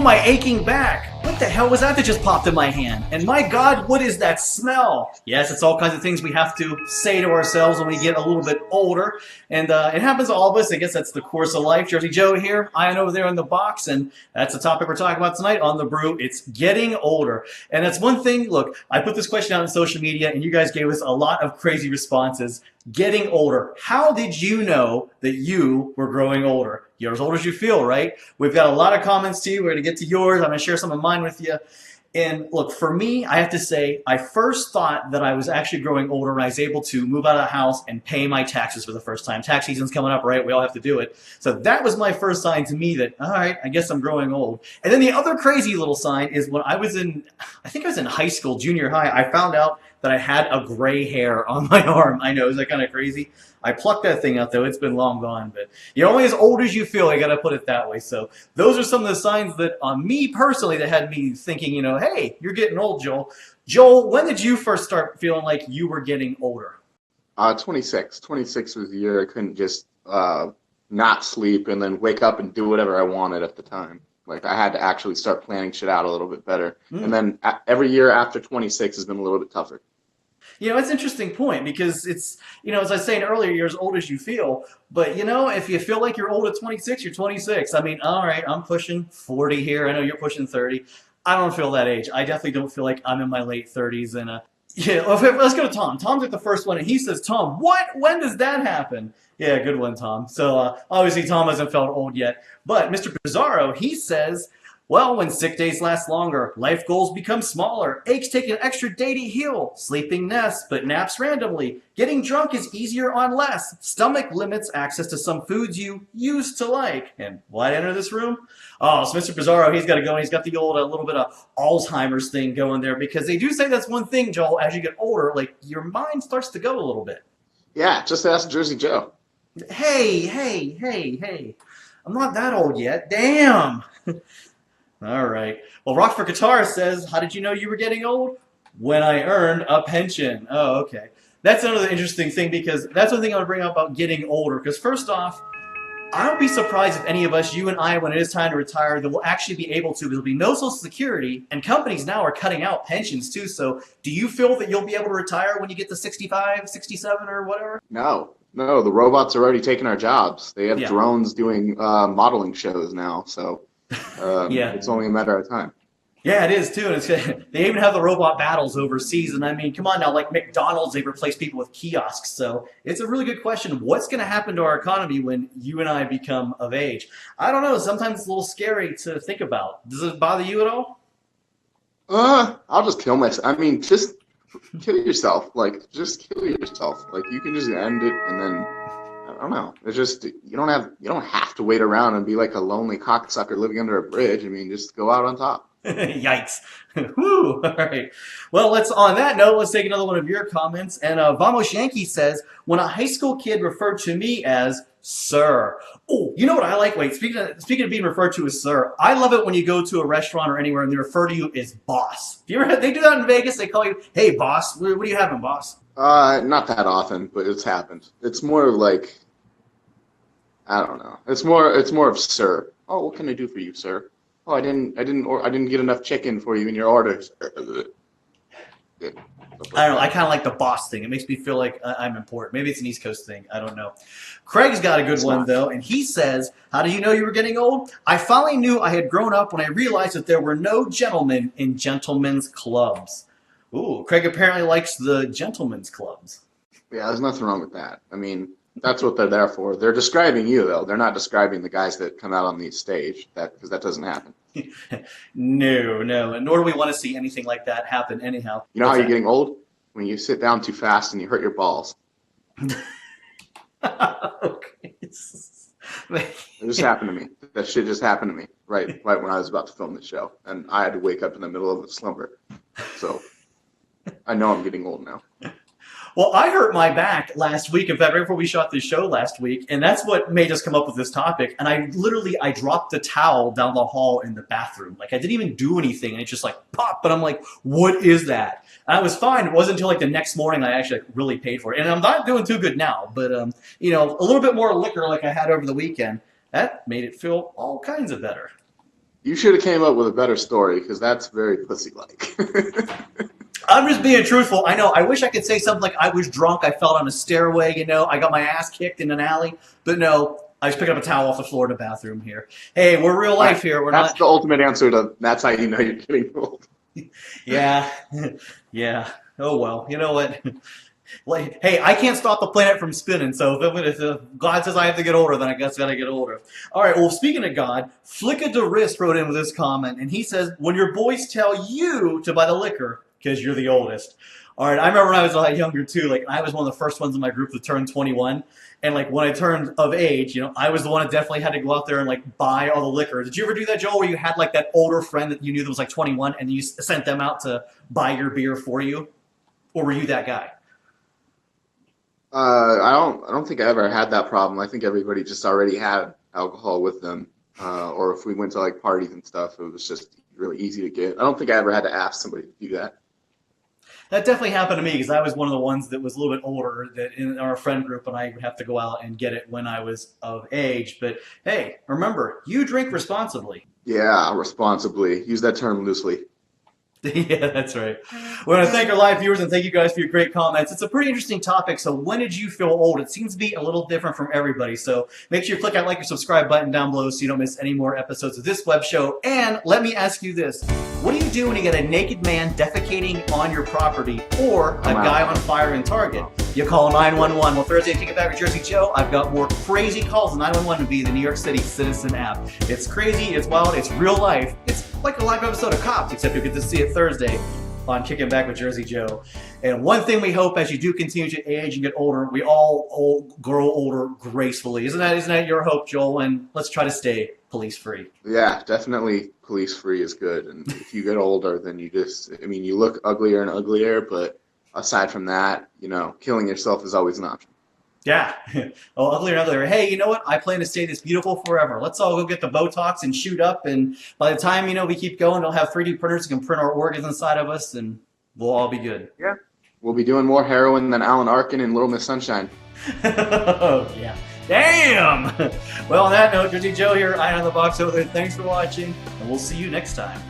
Oh, my aching back. What the hell was that just popped in my hand? And my God, what is that smell? Yes, it's all kinds of things we have to say to ourselves when we get a little bit older. And it happens to all of us. I guess that's the course of life. Jersey Joe here, Ian over there in the box. And that's the topic we're talking about tonight on The Brew. It's getting older. And that's one thing. Look, I put this question out on social media, and you guys gave us a lot of crazy responses. Getting older. How did you know that you were growing older? You're as old as you feel, right? We've got a lot of comments too. We're going to get to yours. I'm going to share some of mine with you. And look, for me, I have to say, I first thought that I was actually growing older when I was able to move out of the house and pay my taxes for the first time. Tax season's coming up, right? We all have to do it. So that was my first sign to me that, all right, I guess I'm growing old. And then the other crazy little sign is when I was I think I was in high school, junior high, I found out that I had a gray hair on my arm. I know, is that kind of crazy? I plucked that thing out, though. It's been long gone. But you're only as old as you feel. You got to put it that way. So those are some of the signs that, on me personally, that had me thinking, hey, you're getting old, Joel. Joel, when did you first start feeling like you were getting older? 26. 26 was the year I couldn't just not sleep and then wake up and do whatever I wanted at the time. Like, I had to actually start planning shit out a little bit better. And then every year after 26 has been a little bit tougher. It's an interesting point because it's, as I was saying earlier, you're as old as you feel. But, if you feel like you're old at 26, you're 26. I mean, all right, I'm pushing 40 here. I know you're pushing 30. I don't feel that age. I definitely don't feel like I'm in my late 30s. And, let's go to Tom. Tom's at the first one, and he says, Tom, what? When does that happen? Yeah, good one, Tom. So, obviously, Tom hasn't felt old yet. But Mr. Pizarro, he says, well, when sick days last longer, life goals become smaller, aches take an extra day to heal, sleeping nests, but naps randomly, getting drunk is easier on less, stomach limits access to some foods you used to like. And why enter this room? Oh, so Mr. Pizarro, he's got to go, and he's got the old, a little bit of Alzheimer's thing going there, because they do say that's one thing, Joel, as you get older, like, your mind starts to go a little bit. Yeah, just ask Jersey Joe. Hey. I'm not that old yet. Damn. All right. Well, Rock for Guitar says, how did you know you were getting old? When I earned a pension. Oh, okay. That's another interesting thing, because that's one thing I would bring up about getting older. Because first off, I don't be surprised if any of us, you and I, when it is time to retire, that we'll actually be able to. There'll be no Social Security, and companies now are cutting out pensions too. So do you feel that you'll be able to retire when you get to 65, 67, or whatever? No, the robots are already taking our jobs. They have drones doing modeling shows now, so it's only a matter of time. Yeah, it is too. And they even have the robot battles overseas. And I mean, come on now, like McDonald's, they've replaced people with kiosks. So it's a really good question. What's going to happen to our economy when you and I become of age? I don't know. Sometimes it's a little scary to think about. Does it bother you at all? I'll just kill myself. I mean, just kill yourself. Like, just kill yourself. Like, you can just end it, and then I don't know. It's just you don't have to wait around and be like a lonely cocksucker living under a bridge. I mean, just go out on top. Yikes. Woo. All right. Well, on that note, let's take another one of your comments. And Vamos Yankee says, when a high school kid referred to me as sir. Oh, you know what I like? Wait, speaking of being referred to as sir, I love it when you go to a restaurant or anywhere and they refer to you as boss. They do that in Vegas? They call you, hey, boss. What are you having, boss? Not that often, but it's happened. It's more like, I don't know. It's more of sir. Oh, what can I do for you, sir? Oh, I didn't get enough chicken for you in your order. I don't know. I kind of like the boss thing. It makes me feel like I'm important. Maybe it's an East Coast thing. I don't know. Craig's got a good one, though, and he says, how do you know you were getting old? I finally knew I had grown up when I realized that there were no gentlemen in gentlemen's clubs. Ooh, Craig apparently likes the gentlemen's clubs. Yeah, there's nothing wrong with that. I mean, that's what they're there for. They're describing you, though. They're not describing the guys that come out on the stage, because that doesn't happen. No, and nor do we want to see anything like that happen anyhow. You know how you're getting old? When you sit down too fast and you hurt your balls. Okay. It just happened to me. That shit just happened to me right when I was about to film the show. And I had to wake up in the middle of a slumber. So I know I'm getting old now. Well, I hurt my back last week, in fact, right before we shot this show last week, and that's what made us come up with this topic. And I dropped the towel down the hall in the bathroom. Like, I didn't even do anything, and it just, like, popped. But I'm like, what is that? And I was fine. It wasn't until, like, the next morning I actually really paid for it. And I'm not doing too good now, but, a little bit more liquor like I had over the weekend, that made it feel all kinds of better. You should have came up with a better story because that's very pussy-like. I'm just being truthful. I know. I wish I could say something like I was drunk, I fell down a stairway, I got my ass kicked in an alley. But no, I just picked up a towel off the floor in the bathroom here. Hey, we're real life here. We're That's not. the ultimate answer to that's how you know you're getting old. Yeah, yeah. Oh well. You know what? Like, hey, I can't stop the planet from spinning. So if God says I have to get older, then I guess I gotta get older. All right. Well, speaking of God, Flicka de Wrist wrote in with this comment, and he says, "When your boys tell you to buy the liquor because you're the oldest." All right. I remember when I was a lot younger too. Like I was one of the first ones in my group to turn 21. And like when I turned of age, I was the one that definitely had to go out there and like buy all the liquor. Did you ever do that, Joel, where you had like that older friend that you knew that was like 21 and you sent them out to buy your beer for you? Or were you that guy? I don't think I ever had that problem. I think everybody just already had alcohol with them. Or if we went to like parties and stuff, it was just really easy to get. I don't think I ever had to ask somebody to do that. That definitely happened to me because I was one of the ones that was a little bit older that in our friend group, and I would have to go out and get it when I was of age. But hey, remember, you drink responsibly. Yeah, responsibly. Use that term loosely. Yeah, that's right. We want to thank our live viewers and thank you guys for your great comments. It's a pretty interesting topic. So when did you feel old? It seems to be a little different from everybody. So make sure you click that like or subscribe button down below so you don't miss any more episodes of this web show. And let me ask you this. What do you do when you get a naked man defecating on your property or a guy on fire in Target? You call 911. Well, Thursday, Take It Back with Jersey Joe. I've got more crazy calls than 911 to be the New York City Citizen app. It's crazy, it's wild, it's real life. It's like a live episode of Cops, except you get to see it Thursday on Kicking Back with Jersey Joe. And one thing we hope as you do continue to age and get older, we all grow older gracefully. Isn't that your hope, Joel? And let's try to stay police free. Yeah, definitely police free is good. And if you get older, then you look uglier and uglier, but aside from that, killing yourself is always an option. Yeah. Oh, uglier and uglier. Hey, you know what? I plan to stay this beautiful forever. Let's all go get the Botox and shoot up. And by the time, we keep going, we'll have 3D printers that can print our organs inside of us, and we'll all be good. Yeah. We'll be doing more heroin than Alan Arkin and Little Miss Sunshine. Oh, yeah. Damn! Well, on that note, Jersey Joe here, Eye on the Box over there. Thanks for watching, and we'll see you next time.